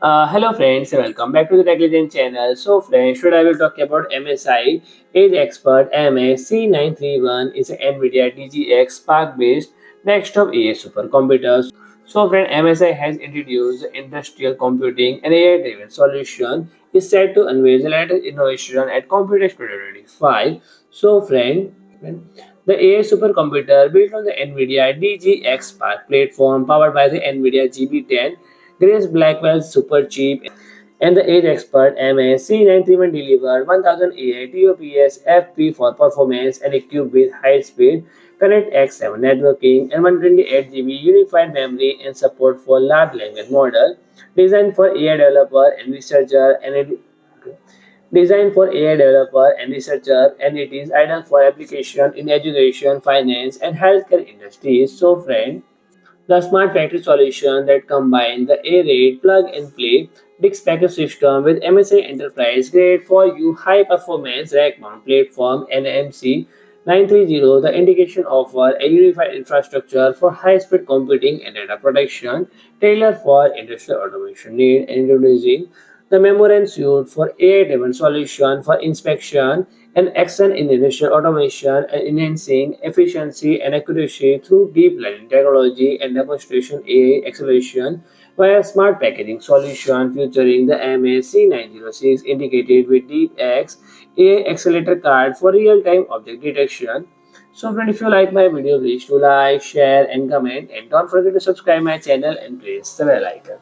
Hello friends, and welcome back to the Techlegend channel. So friends, today I will talk about MSI EdgeXpert MS-C931 is an NVIDIA DGX Spark based desktop AI supercomputer. So friend, MSI has introduced industrial computing and AI driven solution is set to unveil the latest innovation at Computex 2025. So friend, the AI supercomputer built on the NVIDIA DGX Spark platform powered by the NVIDIA GB10 Grace Blackwell Superchip and the EdgeXpert MS-C931 delivered 1000 AI TOPS FP4 performance and equipped with high-speed ConnectX 7 networking and 128 GB unified memory and support for large language model designed for AI developer and researcher and designed for AI developer and researcher, and it is ideal for application in education, finance and healthcare industries. So friend, the smart factory solution that combines the A-RAID plug-and-play disk package system with MSI Enterprise grade for you high-performance rack-mount platform NMC 930. The indication offer a unified infrastructure for high-speed computing and data protection tailored for industrial automation need, introducing the Memorand suite for AI-driven solution for inspection and action in industrial automation and enhancing efficiency and accuracy through deep learning technology and demonstration AI acceleration via smart packaging solution featuring the MSC 906 integrated with DeepX AI accelerator card for real-time object detection. So friend, if you like my video, please do like, share and comment, and don't forget to subscribe my channel and press the bell icon.